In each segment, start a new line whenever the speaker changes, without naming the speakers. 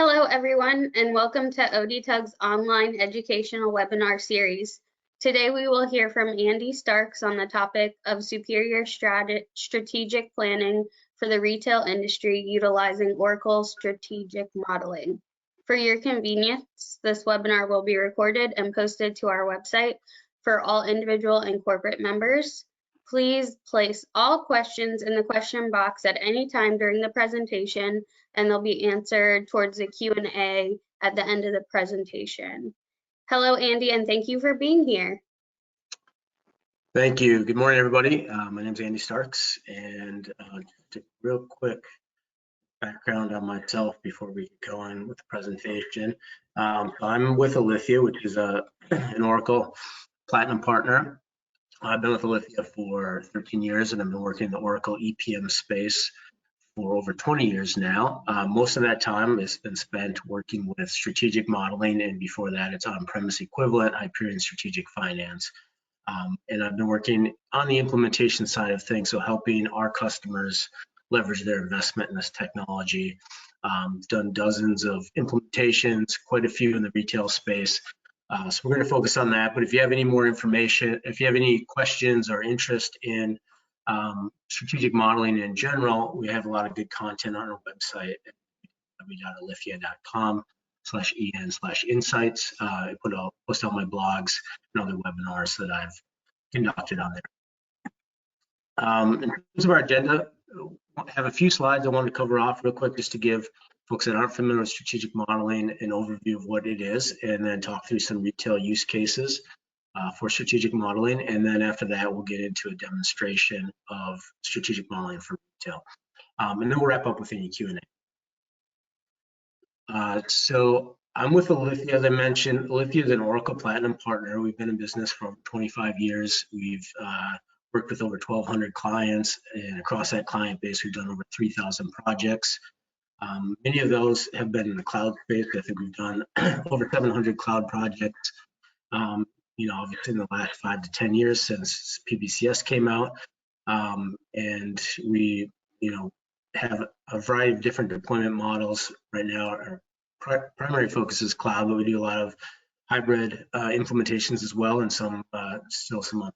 Hello, everyone, and welcome to ODTUG's online educational webinar series. Today, we will hear from Andy Starks on the topic of superior strategic planning for the retail industry utilizing Oracle Strategic Modeling. For your convenience, this webinar will be recorded and posted to our website for all individual and corporate members. Please place all questions in the question box at any time during the presentation, and they'll be answered towards the Q&A at the end of the presentation. Hello, Andy, and thank you for being here.
Thank you. Good morning, everybody. My name is Andy Starks, and just a real quick background on myself before we get going with the presentation. I'm with Alithya, which is an Oracle Platinum partner. I've been with Alithya for 13 years, and I've been working in the Oracle EPM space for over 20 years now. Most of that time has been spent working with strategic modeling, and before that, it's on-premise equivalent, Hyperion Strategic Finance. And I've been working on the implementation side of things, so helping our customers leverage their investment in this technology. Done dozens of implementations, quite a few in the retail space. So we're going to focus on that, but if you have any more information, if you have any questions or interest in strategic modeling in general, we have a lot of good content on our website at www.alithya.com/en/insights. I post all my blogs and other webinars that I've conducted on there. In terms of our agenda, I have a few slides I want to cover off real quick just to give folks that aren't familiar with strategic modeling an overview of what it is, and then talk through some retail use cases for strategic modeling. And then after that, we'll get into a demonstration of strategic modeling for retail. And then we'll wrap up with any Q&A. So I'm with Alithya, as I mentioned. Alithya is an Oracle Platinum partner. We've been in business for over 25 years. We've worked with over 1,200 clients, and across that client base, we've done over 3,000 projects. Many of those have been in the cloud space. I think we've done over 700 cloud projects, obviously in the last 5 to 10 years since PBCS came out. And we, have a variety of different deployment models. Right now, our primary focus is cloud, but we do a lot of hybrid implementations as well, and some still some.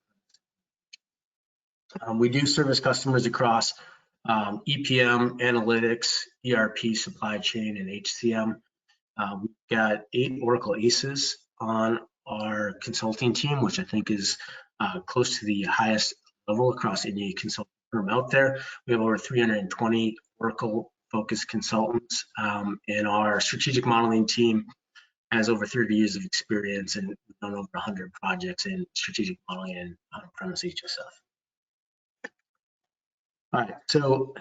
We do service customers across EPM, analytics, ERP, supply chain, and HCM. We've got 8 Oracle ACEs on our consulting team, which I think is close to the highest level across any consulting firm out there. We have over 320 Oracle-focused consultants, and our strategic modeling team has over 30 years of experience and done over 100 projects in strategic modeling and on-premise HSF. All right, so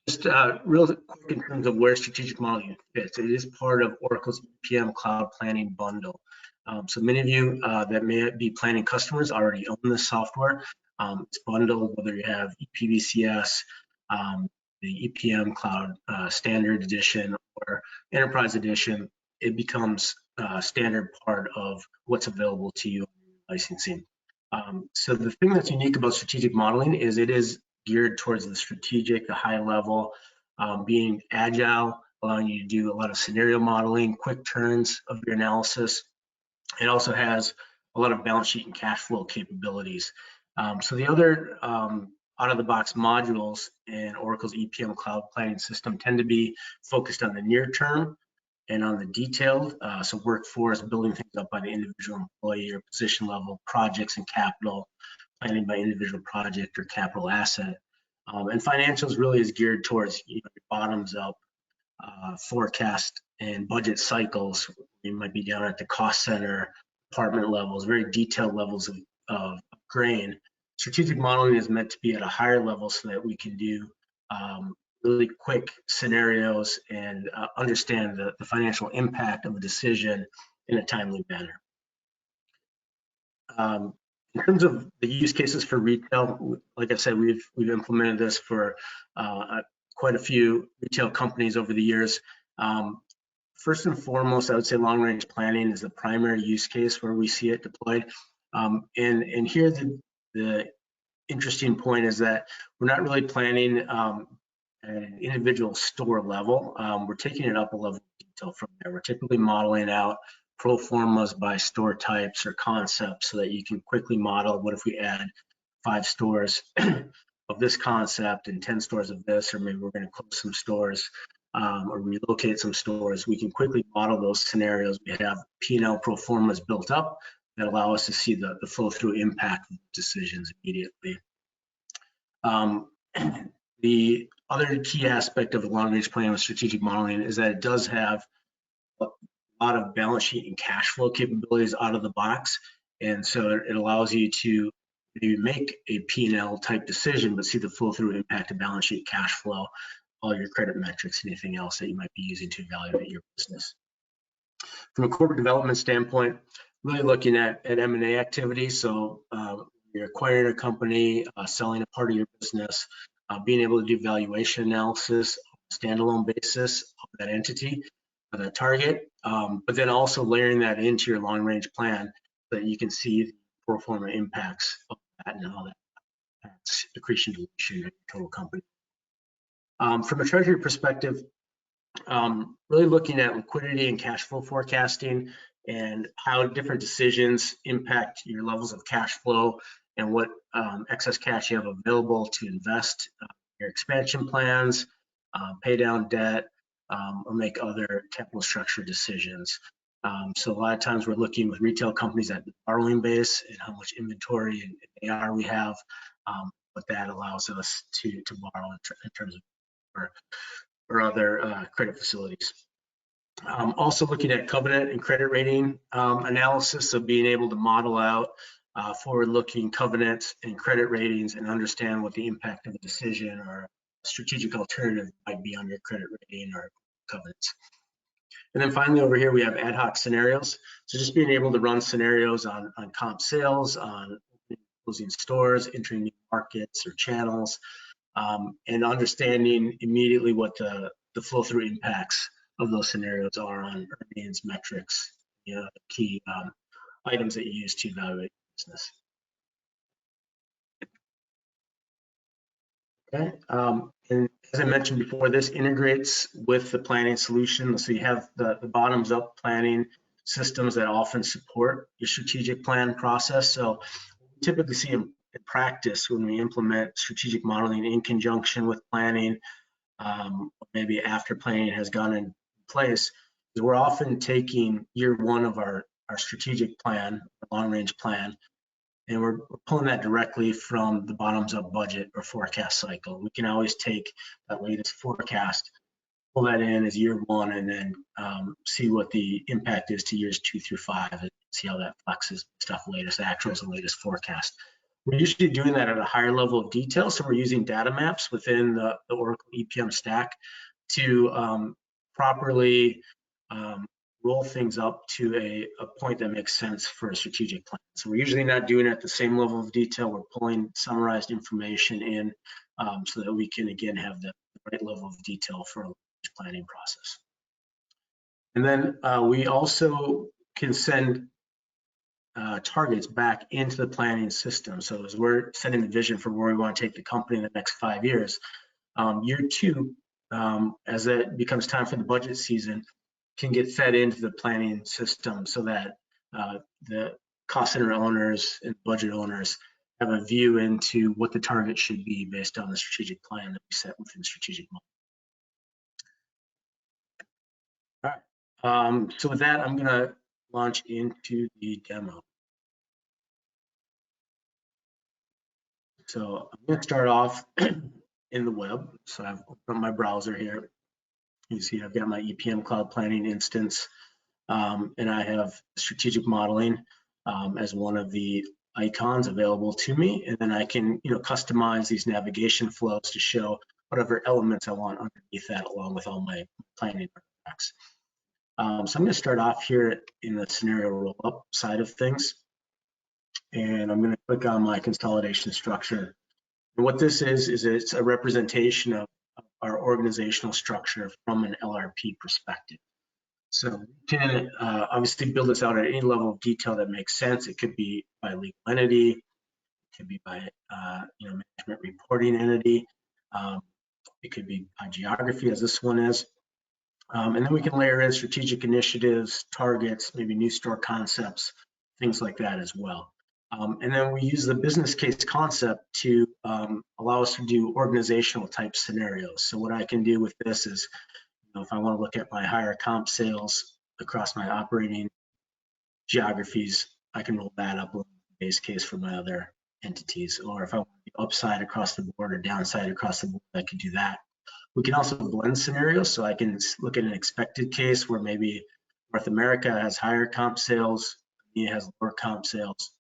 just real quick in terms of where strategic modeling fits. It is part of Oracle's EPM Cloud Planning Bundle. So many of you that may be planning customers already own this software. It's bundled, whether you have PBCS, the EPM Cloud Standard Edition or Enterprise Edition, it becomes a standard part of what's available to you in licensing. So the thing that's unique about strategic modeling is it is geared towards the strategic, the high level, being agile, allowing you to do a lot of scenario modeling, quick turns of your analysis. It also has a lot of balance sheet and cash flow capabilities. So the other out-of-the-box modules in Oracle's EPM Cloud Planning System tend to be focused on the near term and on the detailed, so workforce, building things up by the individual employee or position level, projects and capital, planning by individual project or capital asset. And financials really is geared towards bottoms up forecast and budget cycles. You might be down at the cost center, department levels, very detailed levels of grain. Strategic modeling is meant to be at a higher level so that we can do really quick scenarios and understand the financial impact of a decision in a timely manner. In terms of the use cases for retail, like I said, we've implemented this for quite a few retail companies over the years. First and foremost, I would say long-range planning is the primary use case where we see it deployed. And here the interesting point is that we're not really planning at an individual store level. We're taking it up a level detail from there. We're typically modeling out pro formas by store types or concepts so that you can quickly model what if we add 5 stores of this concept and 10 stores of this, or maybe we're going to close some stores or relocate some stores. We can quickly model those scenarios. We have P&L pro formas built up that allow us to see the flow through impact of decisions immediately. The other key aspect of the long range plan with strategic modeling is that it does have a lot of balance sheet and cash flow capabilities out of the box. And so it allows you to maybe make a P&L type decision, but see the flow through impact of balance sheet, cash flow, all your credit metrics, anything else that you might be using to evaluate your business. From a corporate development standpoint, really looking at M&A activity. So you're acquiring a company, selling a part of your business, being able to do valuation analysis on a standalone basis of that entity, of that target, but then also layering that into your long range plan so that you can see the pro forma impacts of that and how that's accretion, dilution, and total company. From a treasury perspective, really looking at liquidity and cash flow forecasting and how different decisions impact your levels of cash flow and what excess cash you have available to invest your expansion plans, pay down debt, or make other capital structure decisions. So a lot of times we're looking with retail companies at the borrowing base and how much inventory and AR we have, but that allows us to borrow in terms of or other credit facilities. Also looking at covenant and credit rating analysis, so being able to model out forward-looking covenants and credit ratings and understand what the impact of a decision or a strategic alternative might be on your credit rating or covenants. And then finally over here we have ad hoc scenarios. So just being able to run scenarios on comp sales, on closing stores, entering new markets or channels, and understanding immediately what the flow through impacts of those scenarios are on earnings metrics, the key items that you use to evaluate business. Okay, and as I mentioned before, this integrates with the planning solution. So you have the bottoms up planning systems that often support your strategic plan process. So we typically see in practice when we implement strategic modeling in conjunction with planning, maybe after planning has gone in place, is we're often taking year one of our strategic plan, long range plan, and we're pulling that directly from the bottoms up budget or forecast cycle. We can always take that latest forecast, pull that in as year one, and then see what the impact is to years 2 through 5 and see how that flexes stuff, latest actuals and latest forecast. We're usually doing that at a higher level of detail. So we're using data maps within the Oracle EPM stack to properly roll things up to a point that makes sense for a strategic plan. So we're usually not doing it at the same level of detail. We're pulling summarized information in so that we can, again, have the right level of detail for a planning process. And then we also can send targets back into the planning system. So as we're setting the vision for where we want to take the company in the next 5 years, year 2, as it becomes time for the budget season, can get fed into the planning system so that the cost center owners and budget owners have a view into what the target should be based on the strategic plan that we set within strategic model. All right, so with that, I'm gonna launch into the demo. So I'm gonna start off in the web. So I've opened my browser here. You see I've got my EPM Cloud Planning instance, and I have strategic modeling as one of the icons available to me. And then I can, customize these navigation flows to show whatever elements I want underneath that, along with all my planning artifacts. So I'm going to start off here in the scenario roll-up side of things, and I'm going to click on my consolidation structure. And what this is it's a representation of our organizational structure from an LRP perspective. So we can obviously build this out at any level of detail that makes sense. It could be by legal entity, it could be by management reporting entity, it could be by geography, as this one is. And then we can layer in strategic initiatives, targets, maybe new store concepts, things like that as well. And then we use the business case concept to allow us to do organizational type scenarios. So what I can do with this is, if I want to look at my higher comp sales across my operating geographies, I can roll that up with the base case for my other entities. Or if I want to do upside across the board or downside across the board, I can do that. We can also blend scenarios, so I can look at an expected case where maybe North America has higher comp sales, EMEA has lower comp sales,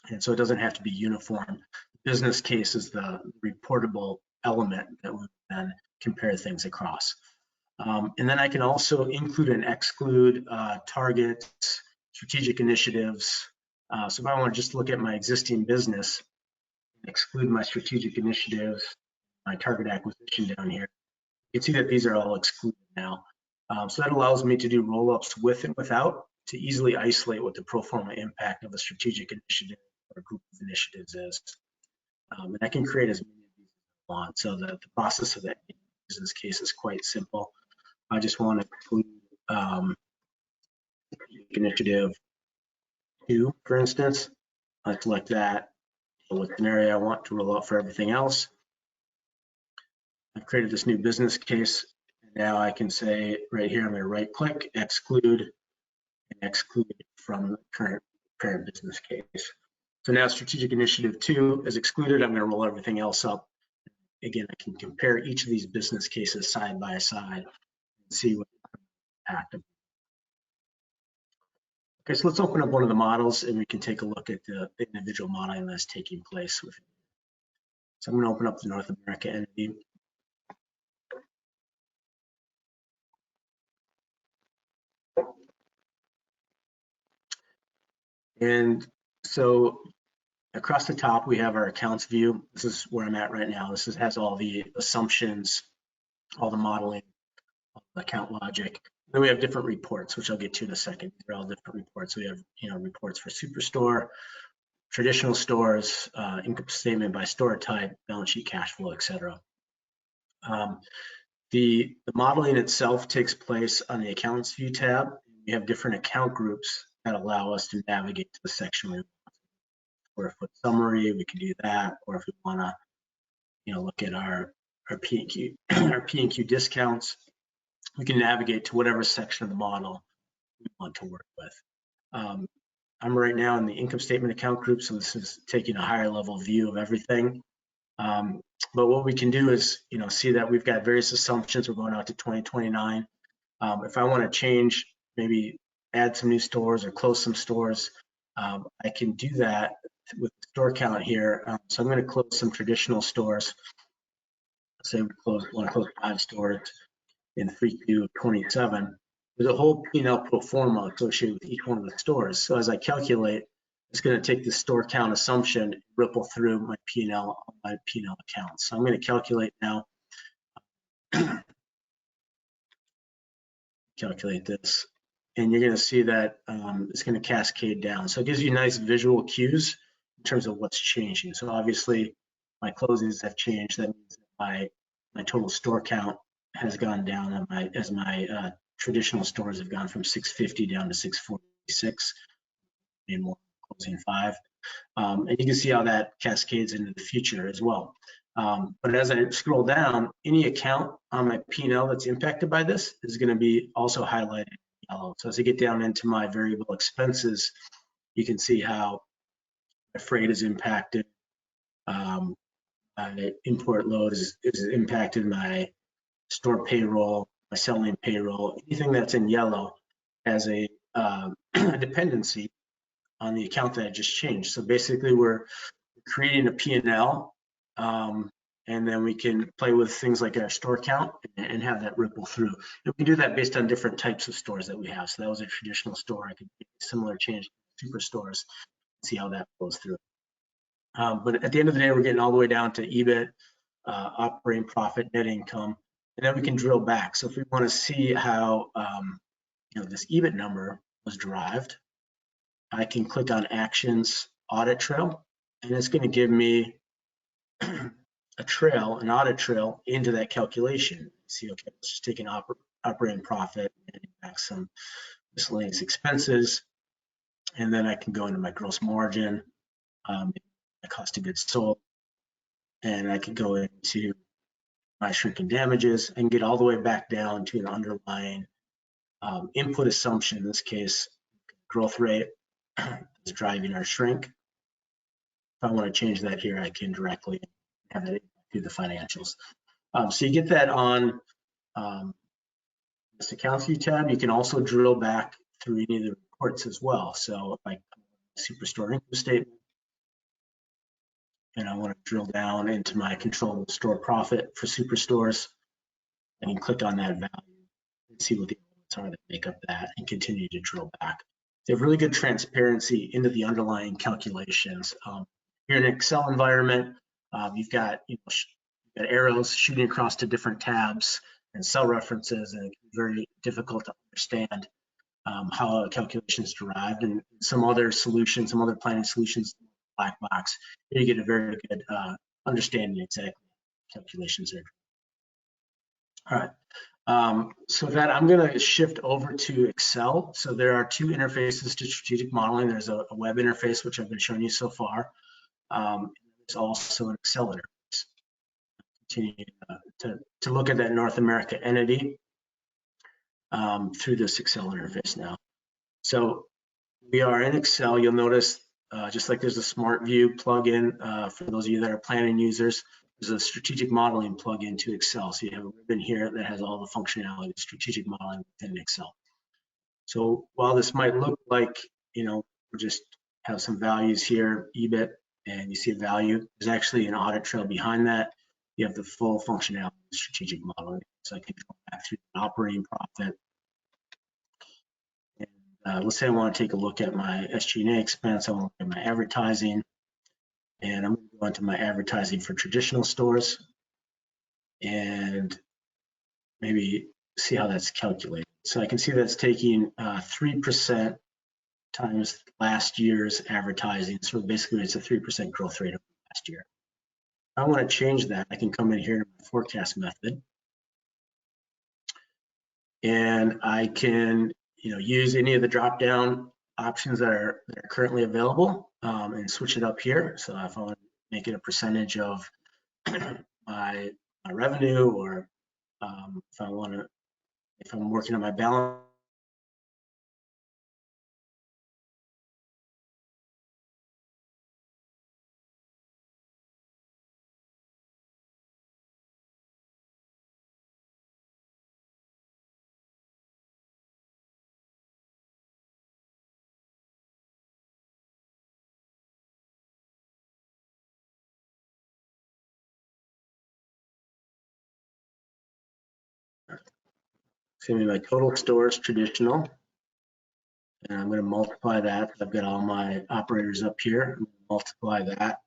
and so it doesn't have to be uniform. Business case is the reportable element that we then compare things across. And then I can also include and exclude targets, strategic initiatives. So if I want to just look at my existing business, exclude my strategic initiatives, my target acquisition down here, you can see that these are all excluded now. So that allows me to do roll-ups with and without to easily isolate what the pro forma impact of a strategic initiative or group of initiatives is. And I can create as many of these as I want. So the process of that business case is quite simple. I just want to include initiative 2, for instance. I select that. What scenario I want to roll out for everything else. I've created this new business case. Now I can say right here, I'm going to right click, exclude, and exclude from the current business case. So now strategic initiative 2 is excluded. I'm going to roll everything else up. Again, I can compare each of these business cases side by side and see what impact. Okay, so let's open up one of the models and we can take a look at the individual modeling that's taking place with it. So I'm going to open up the North America entity. And so across the top, we have our accounts view. This is where I'm at right now. This has all the assumptions, all the modeling, all the account logic. Then we have different reports, which I'll get to in a second. They're all different reports. We have, reports for Superstore, traditional stores, income statement by store type, balance sheet, cash flow, etc. The modeling itself takes place on the accounts view tab. We have different account groups that allow us to navigate to the section we want. Square foot summary, we can do that. Or if we want to, look at our P&Q, our P&Q discounts, we can navigate to whatever section of the model we want to work with. I'm right now in the income statement account group, so this is taking a higher level view of everything. But what we can do is, see that we've got various assumptions. We're going out to 2029. If I want to change, maybe add some new stores or close some stores, I can do that with the store count here. So I'm going to close some traditional stores. Let's say we want to close 5 stores in 3Q 27. There's a whole P&L pro forma associated with each one of the stores. So as I calculate, it's going to take the store count assumption, ripple through my P&L account. So I'm going to calculate now. Calculate this, and you're going to see that it's going to cascade down. So it gives you nice visual cues in terms of what's changing. So obviously, my closings have changed. That means that my total store count has gone down as my traditional stores have gone from 650 down to 646, and more closing 5. And you can see how that cascades into the future as well. But as I scroll down, any account on my P&L that's impacted by this is going to be also highlighted in yellow. So as I get down into my variable expenses, you can see how my freight is impacted. My import load is impacted, my store payroll, my selling payroll, anything that's in yellow has a dependency on the account that I just changed. So basically we're creating a P&L, and then we can play with things like our store count and have that ripple through. And we can do that based on different types of stores that we have. So that was a traditional store. I could make a similar change to Superstores, see how that flows through. But at the end of the day, we're getting all the way down to EBIT, operating profit, net income, and then we can drill back. So if we want to see how this EBIT number was derived, I can click on Actions Audit Trail, and it's going to give me an audit trail into that calculation. See, okay, let's just take an operating profit, and back some miscellaneous expenses. And then I can go into my gross margin, my cost of goods sold, and I can go into my shrink and damages and get all the way back down to an underlying input assumption. In this case, growth rate is driving our shrink. If I want to change that here, I can directly have it through the financials. So you get that on this accounts view tab. You can also drill back through any of the reports as well. So like Superstore income statement, and I want to drill down into my controllable store profit for Superstores, and you can click on that value and see what the elements are that make up that, and continue to drill back. They have really good transparency into the underlying calculations. Here in an Excel environment, you've got, you've got arrows shooting across to different tabs and cell references, and it's very difficult to understand how a calculation is derived. And some other solutions, some other planning solutions, black box, you get a very good understanding exactly how calculations are. All right. So that I'm going to shift over to Excel. So there are two interfaces to strategic modeling. There's a web interface, which I've been showing you so far. There's also an Excel interface. Continue to look at that North America entity through this Excel interface now. So we are in Excel. You'll notice just like there's a Smart View plugin for those of you that are planning users, there's a strategic modeling plugin to Excel. So you have a ribbon here that has all the functionality of strategic modeling within Excel. So while this might look like, you know, we just have some values here, EBIT, and you see a value, there's actually an audit trail behind that. You have the full functionality of strategic modeling. So I can go back through the operating profit. And let's say I want to take a look at my SG&A expense. I want to look at my advertising. And I'm going to go into my advertising for traditional stores and maybe see how that's calculated. So I can see that's taking 3% times last year's advertising. So basically it's a 3% growth rate over last year. If I want to change that, I can come in here to my forecast method. And I can, you know, use any of the drop-down options that are currently available and switch it up here. So if I want to make it a percentage of my revenue, or if I want to, if I'm working on my balance. It's going to be my total stores traditional. And I'm going to multiply that. I've got all my operators up here. I'm going to multiply that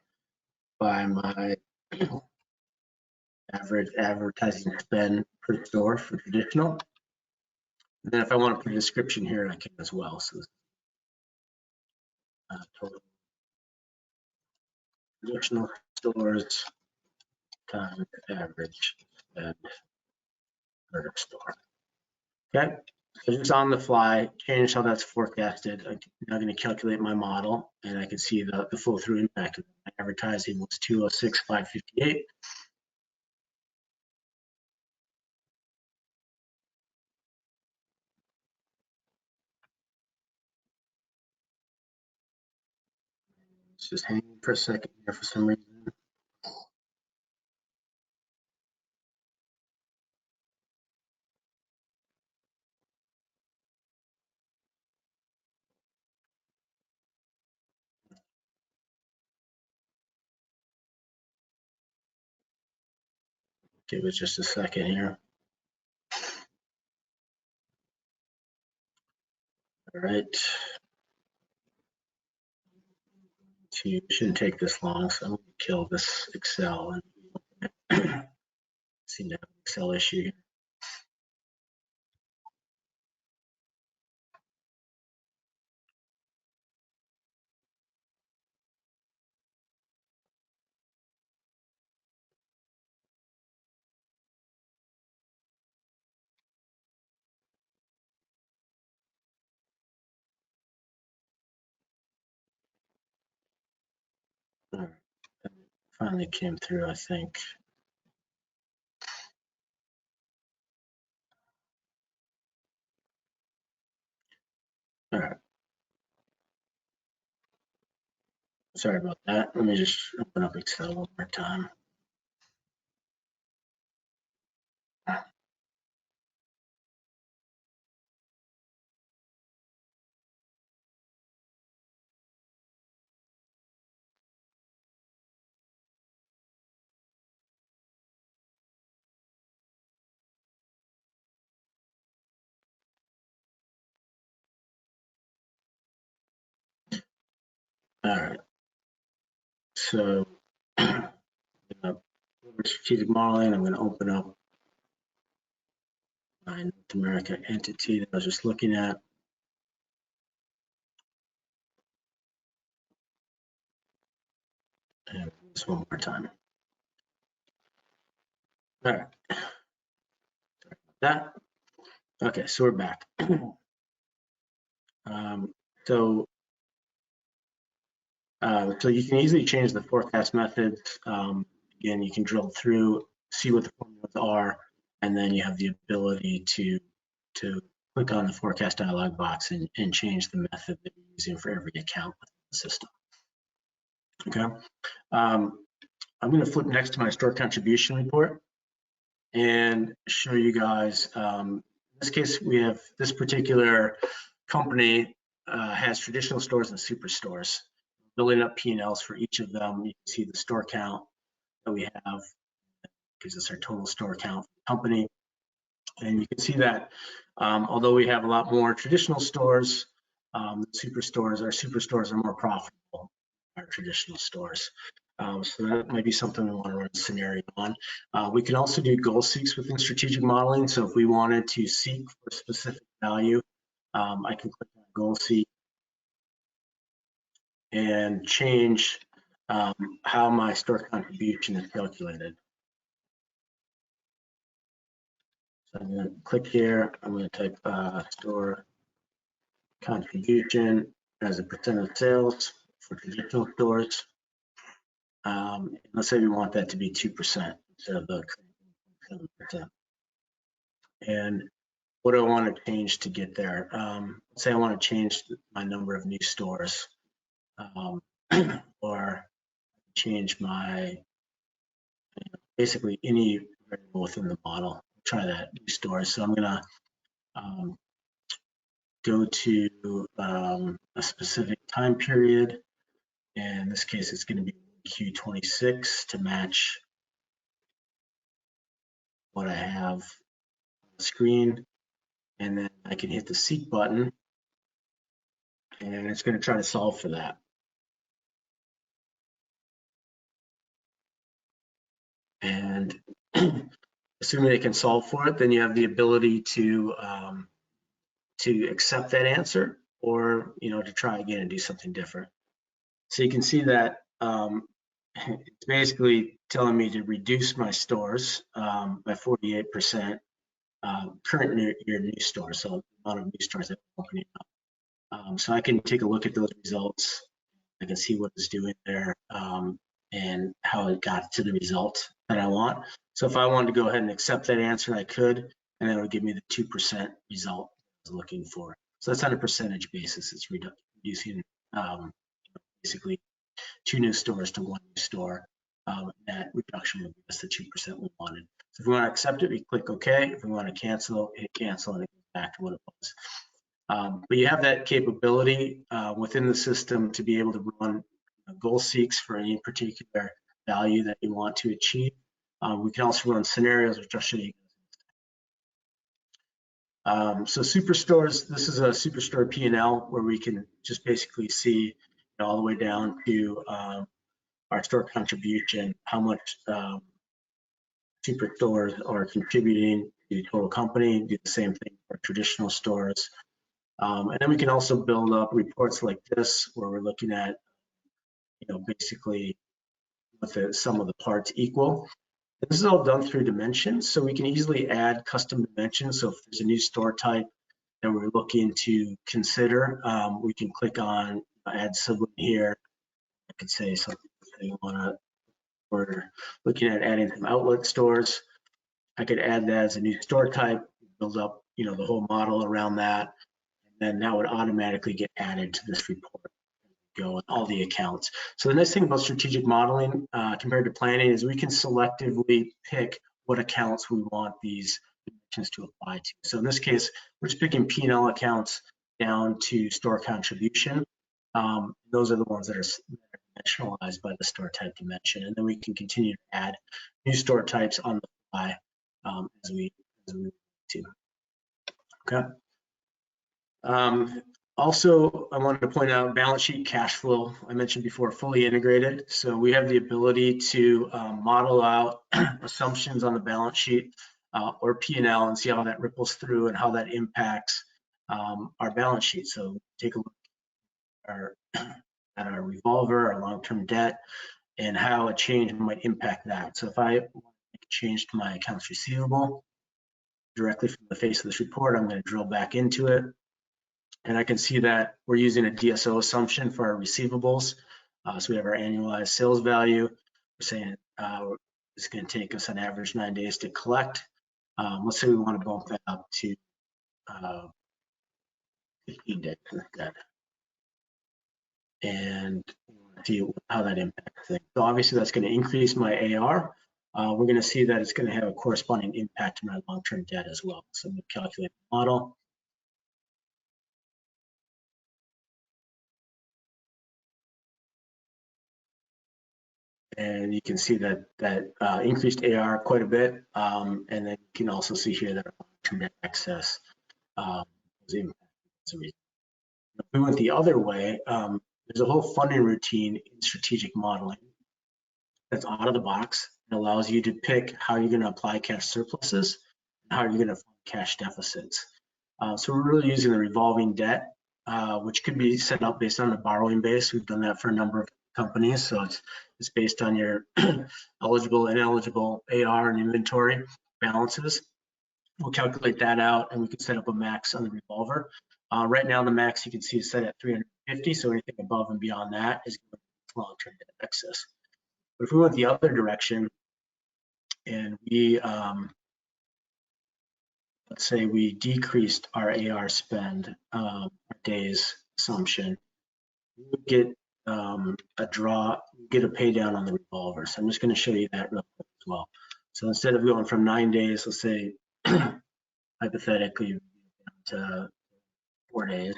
by my average advertising spend per store for traditional. And then if I want to put a description here, I can as well. So total traditional stores times average spend per store. Okay, so just on the fly, change how that's forecasted. I'm now going to calculate my model, and I can see the flow through impact. My advertising was 206,558. It's just hanging for a second here for some reason. Give it just a second here. All right. Shouldn't take this long, so I'm going to kill this Excel and seem to have an Excel issue here. finally came through, I think. All right. Sorry about that. Let me just open up Excel one more time. All right. So strategic modeling, I'm going to open up my North America entity that I was just looking at. And this one more time. All right. That. Okay, so we're back. So you can easily change the forecast methods. Again, you can drill through, see what the formulas are, and then you have the ability to click on the forecast dialog box and change the method that you're using for every account within the system. Okay. I'm going to flip next to my store contribution report and show you guys. In this case, we have this particular company has traditional stores and superstores. Building up P&Ls for each of them. You can see the store count that we have, gives us our total store count for the company. And you can see that although we have a lot more traditional stores, our superstores are more profitable than our traditional stores. So that might be something we want to run a scenario on. We can also do goal seeks within strategic modeling. So if we wanted to seek for a specific value, I can click on goal seek and change how my store contribution is calculated. So I'm going to click here. I'm going to type store contribution as a percent of sales for traditional stores. Let's say we want that to be 2% instead of the 7%. And what do I want to change to get there? Let's say I want to change my number of new stores, or change my basically any variable within the model. Try that new stores. So I'm gonna go to a specific time period. And in this case, it's going to be Q26 to match what I have on the screen. And then I can hit the seek button and it's going to try to solve for that. And assuming it can solve for it, then you have the ability to accept that answer, or to try again and do something different. So you can see that it's basically telling me to reduce my stores by 48%, current year new stores, so the amount of new stores that I'm opening up. So I can take a look at those results. I can see what it's doing there and how it got to the result that I want. So if I wanted to go ahead and accept that answer, I could, and that would give me the 2% result I was looking for. So that's on a percentage basis. It's reducing basically 2 new stores to 1 new store. That reduction would be just the 2% we wanted. So if we want to accept it, we click OK. If we want to cancel, hit cancel, and it goes back to what it was. But you have that capability within the system to be able to run goal seeks for any particular value that you want to achieve. We can also run scenarios, which I'll show you. So superstores, this is a superstore P&L where we can just basically see all the way down to our store contribution, how much superstores are contributing to the total company. Do the same thing for traditional stores. And then we can also build up reports like this, where we're looking at, basically what the sum of the parts equal. This is all done through dimensions, so we can easily add custom dimensions. So if there's a new store type that we're looking to consider, we can click on add sibling here. I could say something I want to
Okay.
We're looking at adding some outlet stores. I could add that as a new store type, build up, the whole model around that, and then that would automatically get added to this report. Go with all the accounts. So the nice thing about strategic modeling compared to planning is we can selectively pick what accounts we want these dimensions to apply to. So in this case, we're just picking P&L accounts down to store contribution. Those are the ones that are dimensionalized by the store type dimension, and then we can continue to add new store types on the fly as we move to. Okay. Also, I wanted to point out balance sheet cash flow. I mentioned before, fully integrated. So we have the ability to model out assumptions on the balance sheet or P&L and see how that ripples through and how that impacts our balance sheet. So take a look at our revolver, our long-term debt, and how a change might impact that. So if I make a change to my accounts receivable directly from the face of this report, I'm going to drill back into it. And I can see that we're using a DSO assumption for our receivables. So we have our annualized sales value. We're saying it's going to take us an average 9 days to collect. Let's say we want to bump that up to 15 days instead. And see how that impacts things. So obviously that's going to increase my AR. We're going to see that it's going to have a corresponding impact on my long-term debt as well. So I'm going to calculate the model. And you can see that increased AR quite a bit. And then you can also see here that our long-term debt excess is impacted as a reason. If we went the other way, there's a whole funding routine in strategic modeling that's out of the box. It allows you to pick how you're going to apply cash surpluses and how you're going to fund cash deficits. So we're really using the revolving debt, which could be set up based on the borrowing base. We've done that for a number of companies. So it's based on your eligible and ineligible AR and inventory balances. We'll calculate that out and we can set up a max on the revolver. Right now, the max you can see is set at 350. So anything above and beyond that is long-term debt excess. But if we went the other direction and we, let's say we decreased our AR spend, our days assumption, we would get get a pay down on the revolver. So I'm just going to show you that real quick as well. So instead of going from 9 days, let's say hypothetically to 4 days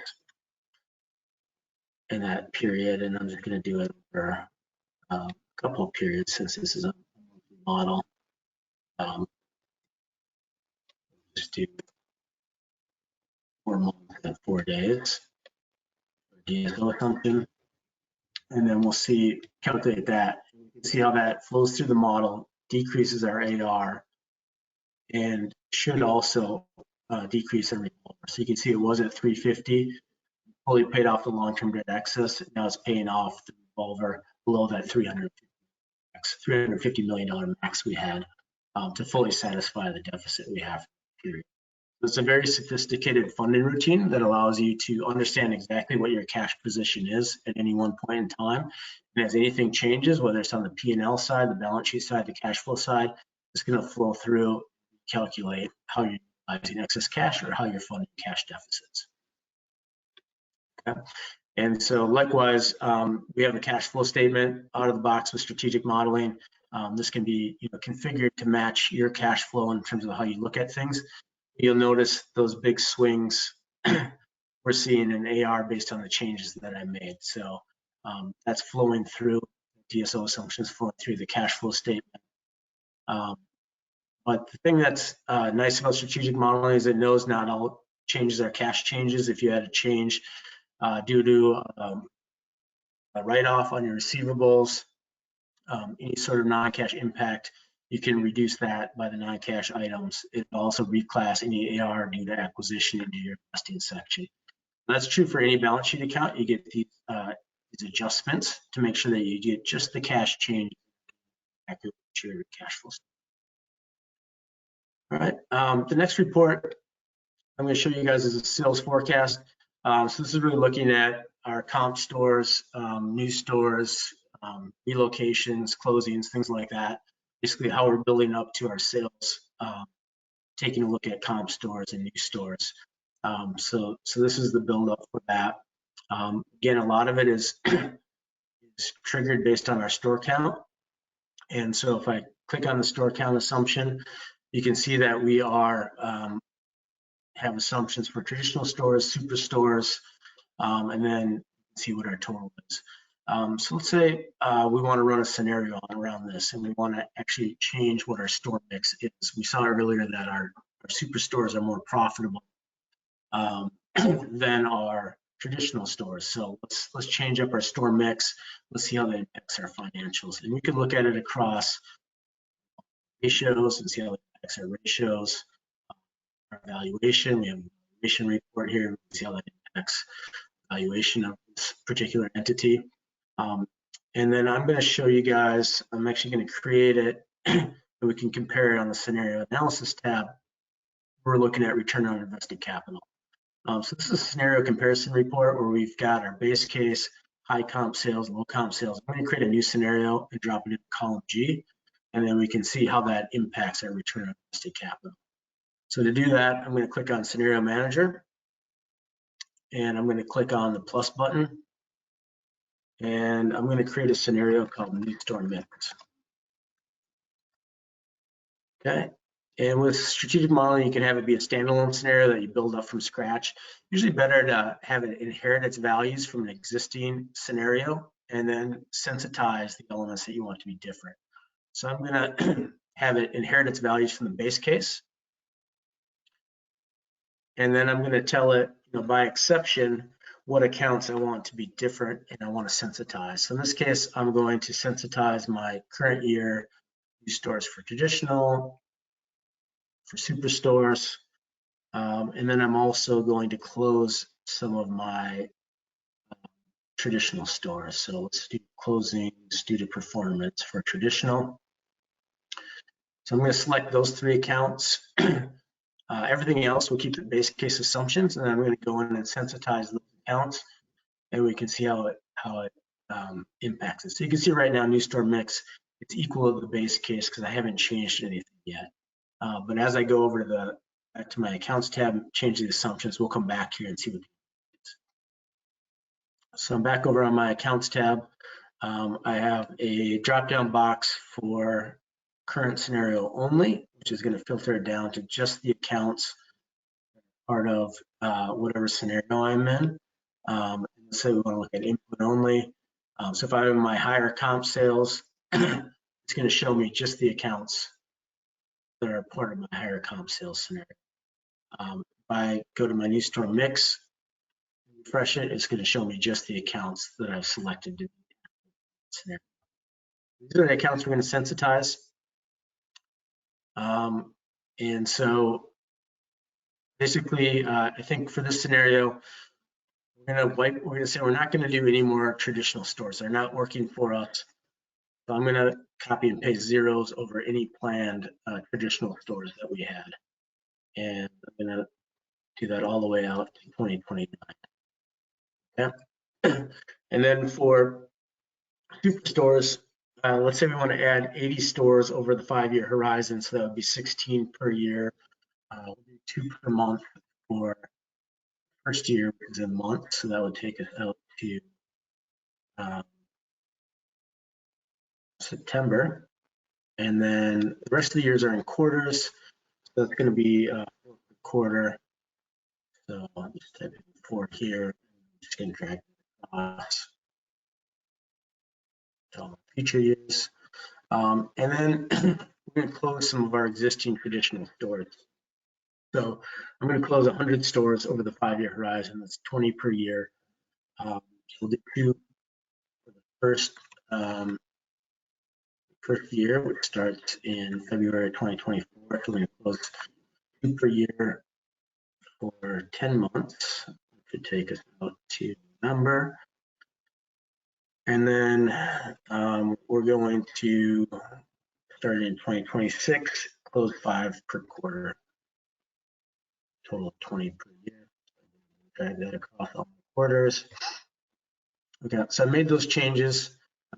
in that period, and I'm just going to do it for a couple of periods since this is a model. Just do 4 months and 4 days DSO assumption, and then we'll see, calculate that. You can see how that flows through the model, decreases our AR, and should also decrease our revolver. So you can see it was at 350, fully paid off the long-term debt excess. Now it's paying off the revolver below that $350 million max we had to fully satisfy the deficit we have. Period. So it's a very sophisticated funding routine that allows you to understand exactly what your cash position is at any one point in time. And as anything changes, whether it's on the P&L side, the balance sheet side, the cash flow side, it's going to flow through, calculate how you're utilizing excess cash or how you're funding cash deficits. Okay. And so likewise, we have a cash flow statement out of the box with strategic modeling. This can be configured to match your cash flow in terms of how you look at things. You'll notice those big swings we're seeing in AR based on the changes that I made. So that's flowing through DSO assumptions, flowing through the cash flow statement. But the thing that's nice about strategic modeling is it knows not all changes are cash changes. If you had a change due to a write-off on your receivables, any sort of non-cash impact, you can reduce that by the non-cash items. It also reclass any AR due to acquisition into your investing section. That's true for any balance sheet account. You get these adjustments to make sure that you get just the cash change accurate to your cash flow. All right, the next report I'm going to show you guys is a sales forecast. So this is really looking at our comp stores, new stores, relocations, closings, things like that. Basically how we're building up to our sales, taking a look at comp stores and new stores. So this is the build up for that. Again, a lot of it is triggered based on our store count. And so if I click on the store count assumption, you can see that we are have assumptions for traditional stores, superstores, and then see what our total is. So let's say we want to run a scenario around this, and we want to actually change what our store mix is. We saw earlier that our superstores are more profitable than our traditional stores. So let's change up our store mix. Let's see how that impacts our financials. And we can look at it across ratios and see how it impacts our ratios. Our valuation, we have a valuation report here. We can see how that impacts valuation of this particular entity. And then I'm going to show you guys, I'm actually going to create it and we can compare it on the scenario analysis tab. We're looking at return on invested capital. So this is a scenario comparison report where we've got our base case, high comp sales, low comp sales. I'm going to create a new scenario and drop it in column G, and then we can see how that impacts our return on invested capital. So to do that, I'm going to click on Scenario Manager, and I'm going to click on the plus button, and I'm going to create a scenario called New Store Mix. Okay. And with strategic modeling, you can have it be a standalone scenario that you build up from scratch. Usually better to have it inherit its values from an existing scenario and then sensitize the elements that you want to be different. So I'm going to have it inherit its values from the base case. And then I'm going to tell it, by exception, what accounts I want to be different and I want to sensitize. So in this case, I'm going to sensitize my current year new stores for traditional, for superstores, and then I'm also going to close some of my traditional stores. So let's do closings due to performance for traditional. So I'm going to select those 3 accounts. Everything else will keep the base case assumptions, and I'm going to go in and sensitize those accounts, and we can see how it impacts it. So you can see right now, new store mix, it's equal to the base case because I haven't changed anything yet. But as I go over to back to my accounts tab, change the assumptions, we'll come back here and see what it is. So I'm back over on my accounts tab. I have a drop-down box for current scenario only, which is going to filter it down to just the accounts part of whatever scenario I'm in. So we want to look at input only. So if I have my higher comp sales, it's going to show me just the accounts that are part of my higher comp sales scenario. If I go to my new store mix, refresh it, it's going to show me just the accounts that I've selected to be in the scenario. These are the accounts we're going to sensitize. And so basically, I think for this scenario, we're going to say we're not going to do any more traditional stores. They're not working for us. So I'm going to copy and paste zeros over any planned traditional stores that we had. And I'm going to do that all the way out to 2029. Okay. And then for superstores, let's say we want to add 80 stores over the 5-year horizon. So that would be 16 per year, 2 per month for first year is a month. So that would take us out to September. And then the rest of the years are in quarters. So that's going to be a quarter. So I'll just type in 4 here. I'm just going to drag it across to all the future years. And then we're going to close some of our existing traditional stores. So I'm going to close 100 stores over the 5-year horizon. That's 20 per year. We'll do 2 for the first year, which starts in February 2024. So we're going to close 2 per year for 10 months, which would take us out to November. And then we're going to start in 2026, close 5 per quarter, total of 20 per year. Drag that across all the quarters. Okay, so I made those changes.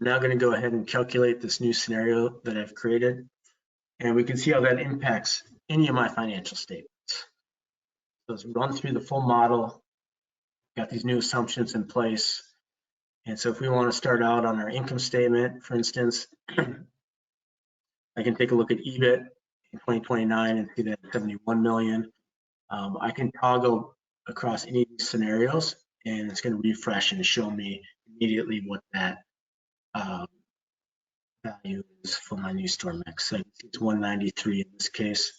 now going to go ahead and calculate this new scenario that I've created, and we can see how that impacts any of my financial statements. So let's run through the full model, got these new assumptions in place. And so if we want to start out on our income statement, for instance, I can take a look at EBIT in 2029 and see that 71 million. I can toggle across any of these scenarios, and it's going to refresh and show me immediately what that value is for my new store mix. So it's 193 in this case.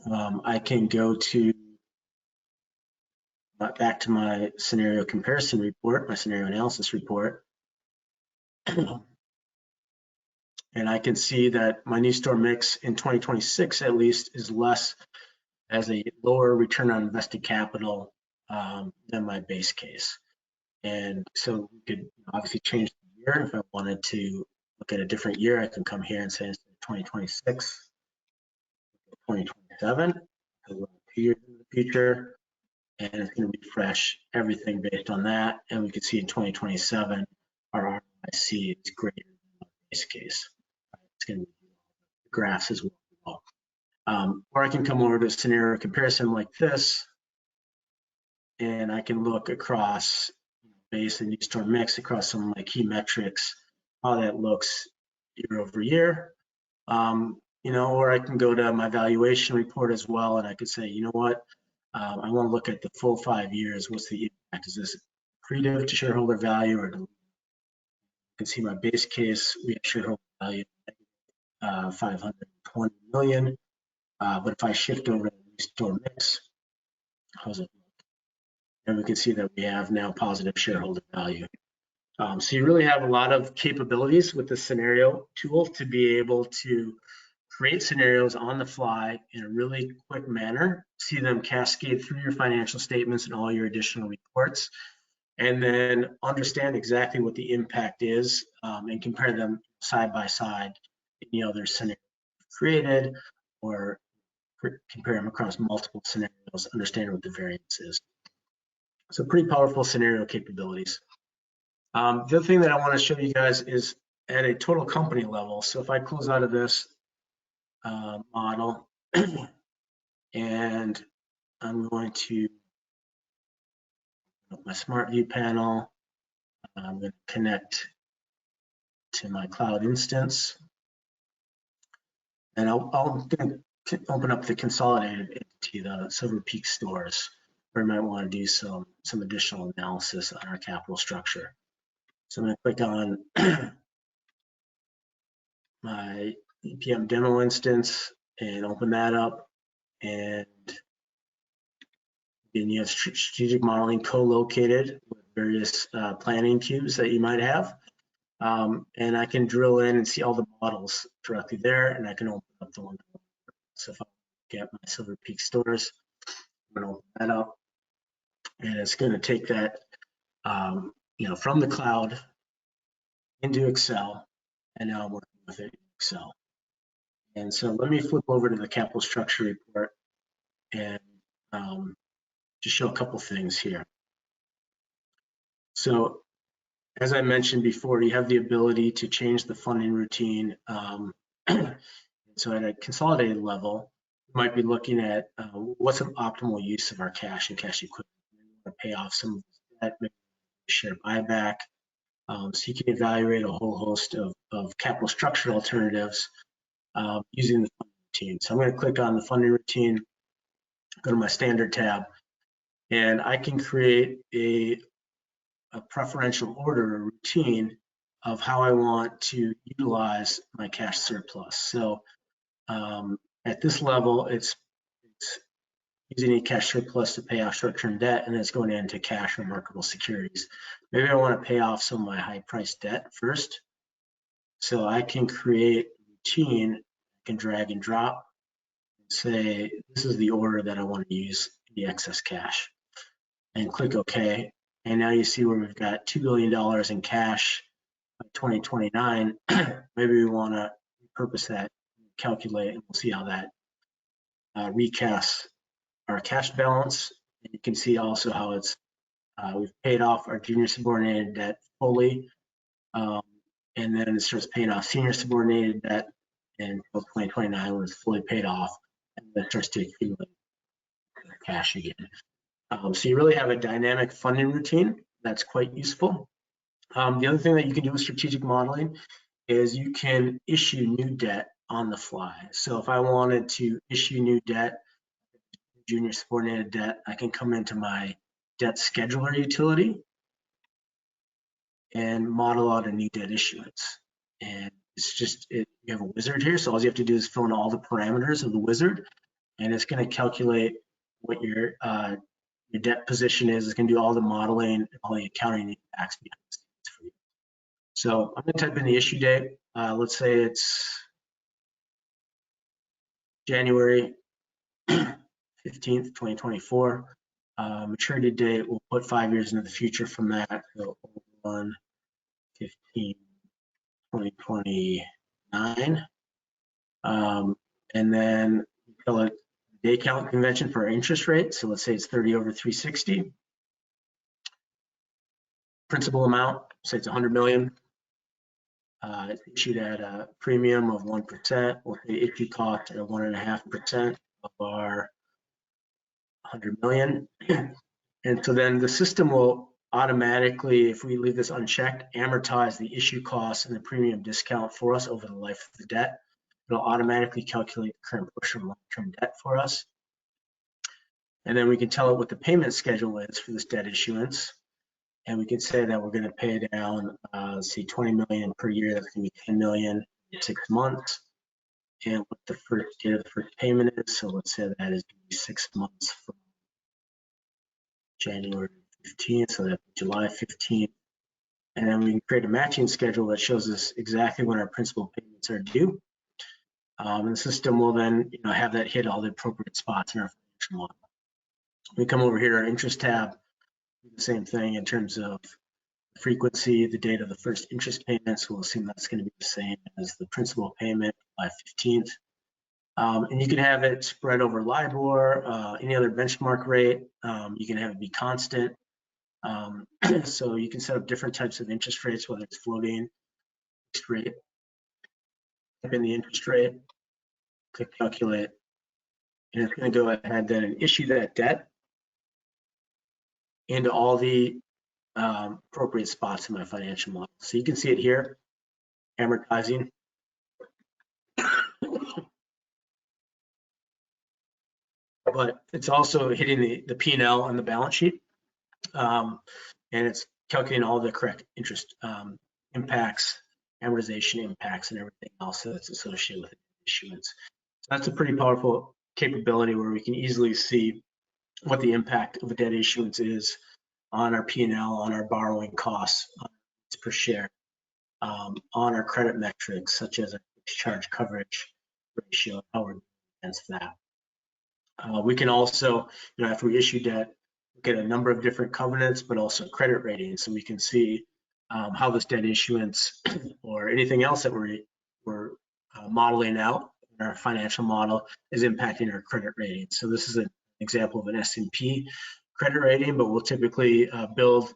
I can go to back to my scenario comparison report, my scenario analysis report. And I can see that my new store mix in 2026 at least is less, as a lower return on invested capital than my base case. And so we could obviously change the year. If I wanted to look at a different year, I can come here and say instead of 2026, 2027, because we're 2 years in the future, and it's going to refresh everything based on that. And we can see in 2027, our ROIC is greater than the base case. It's going to be graphs as well. Or I can come over to a scenario comparison like this, and I can look across base and new store mix across some of my key metrics, how that looks year over year. Or I can go to my valuation report as well, and I could say, you know what, I want to look at the full 5 years. What's the impact? Is this accretive to shareholder value, or you can see my base case, we have shareholder value 520 million. But if I shift over to the new store mix, how's it look? And we can see that we have now positive shareholder value. So you really have a lot of capabilities with the scenario tool to be able to create scenarios on the fly in a really quick manner, see them cascade through your financial statements and all your additional reports, and then understand exactly what the impact is and compare them side by side in the other scenario created, or compare them across multiple scenarios, understand what the variance is. So pretty powerful scenario capabilities. The other thing that I want to show you guys is at a total company level. So if I close out of this model and I'm going to open up my Smart View panel, I'm going to connect to my cloud instance, and I'll open up the consolidated entity, the Silver Peak stores, where we might want to do some additional analysis on our capital structure. So I'm going to click on my EPM demo instance and open that up. And then you have strategic modeling co-located with various planning cubes that you might have. And I can drill in and see all the models directly there, and I can open up the one. So if I get my Silver Peak stores, I'm going to open that up, and it's going to take that from the cloud into Excel, and now I'm working with it in Excel. And so let me flip over to the capital structure report and just show a couple things here. So as I mentioned before, you have the ability to change the funding routine. So at a consolidated level, you might be looking at what's an optimal use of our cash and cash equivalent. We want to pay off some of that, maybe share buyback. So you can evaluate a whole host of capital structure alternatives using the funding routine. So I'm going to click on the funding routine, go to my standard tab, and I can create a preferential order, a routine of how I want to utilize my cash surplus. So at this level, it's using a cash surplus to pay off short-term debt, and it's going into cash or marketable securities. Maybe I want to pay off some of my high-priced debt first. So I can create a routine, I can drag and drop, and say, this is the order that I want to use the excess cash, and click OK. And now you see where we've got $2 billion in cash by 2029. Maybe we want to repurpose that, calculate, and we'll see how that recasts our cash balance. And you can see also how it's we've paid off our junior subordinated debt fully. And then it starts paying off senior subordinated debt until 2029 when it's fully paid off, and then it starts to accumulate cash again. So you really have a dynamic funding routine that's quite useful. The other thing that you can do with strategic modeling is you can issue new debt on the fly. So if I wanted to issue new debt, junior subordinated debt, I can come into my debt scheduler utility and model out a new debt issuance. And it's just, you have a wizard here, so all you have to do is fill in all the parameters of the wizard, and it's going to calculate what your debt position is. It's going to do all the modeling, all the accounting impacts behind the scenes for you. So I'm going to type in the issue date. Let's say it's January 15th, 2024. Maturity date, we'll put 5 years into the future from that. So 1/15/2029. And then fill it day count convention for our interest rate. So let's say it's 30/360. Principal amount, say it's 100 million. It's issued at a premium of 1%. We'll say issue cost at 1.5% of our 100 million. And so then the system will automatically, if we leave this unchecked, amortize the issue costs and the premium discount for us over the life of the debt. It'll automatically calculate the current portion of long-term debt for us. And then we can tell it what the payment schedule is for this debt issuance. And we can say that we're going to pay down, let's see, 20 million per year. That's going to be 10 million in 6 months. And what the first date of the first payment is. So let's say that is going to be 6 months from January 15th, so that's July 15th. And then we can create a matching schedule that shows us exactly when our principal payments are due. And the system will then have that hit all the appropriate spots in our financial model. We come over here to our interest tab, do the same thing in terms of frequency, the date of the first interest payment. So we'll assume that's going to be the same as the principal payment, July 15th. And you can have it spread over LIBOR, any other benchmark rate. You can have it be constant. So you can set up different types of interest rates, whether it's floating, fixed rate. Type in the interest rate, click calculate, and it's going to go ahead then and issue that debt into all the appropriate spots in my financial model. So you can see it here, amortizing. But it's also hitting the P&L on the balance sheet, and it's calculating all the correct interest impacts, amortization impacts, and everything else that's associated with issuance. So that's a pretty powerful capability where we can easily see what the impact of a debt issuance is on our P&L, on our borrowing costs per share, on our credit metrics, such as our fixed charge coverage ratio, how we're against that. We can also, after we issue debt, look at a number of different covenants, but also credit ratings, so we can see how this debt issuance or anything else that we're modeling out in our financial model is impacting our credit rating. So this is an example of an S&P credit rating, but we'll typically build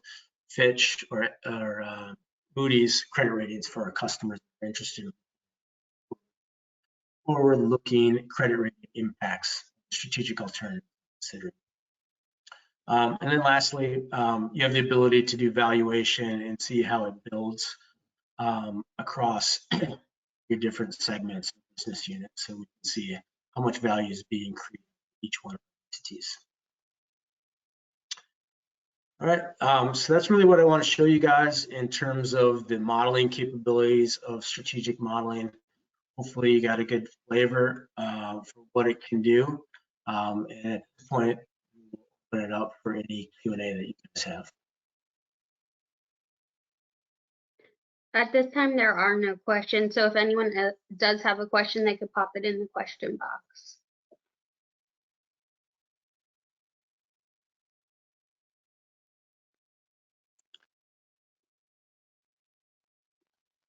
Fitch or Moody's credit ratings for our customers that are interested in forward-looking credit rating impacts, strategic alternatives considered. And then lastly, you have the ability to do valuation and see how it builds across your different segments, business units, so we can see how much value is being created in each one of the entities. All right, so that's really what I want to show you guys in terms of the modeling capabilities of strategic modeling. Hopefully you got a good flavor for what it can do. And at this point, we'll open it up for any Q&A that you guys have.
At this time, there are no questions. So if anyone does have a question, they could pop it in the question box.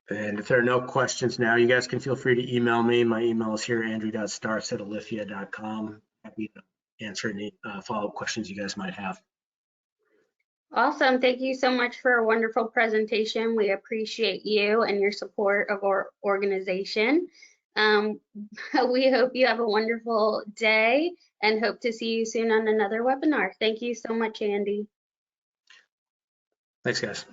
And if there are no questions now, you guys can feel free to email me. My email is here, andrew.starks@alithya.com. Happy to answer any follow-up questions you guys might have.
Awesome. Thank you so much for a wonderful presentation. We appreciate you and your support of our organization. We hope you have a wonderful day and hope to see you soon on another webinar. Thank you so much, Andy.
Thanks, guys.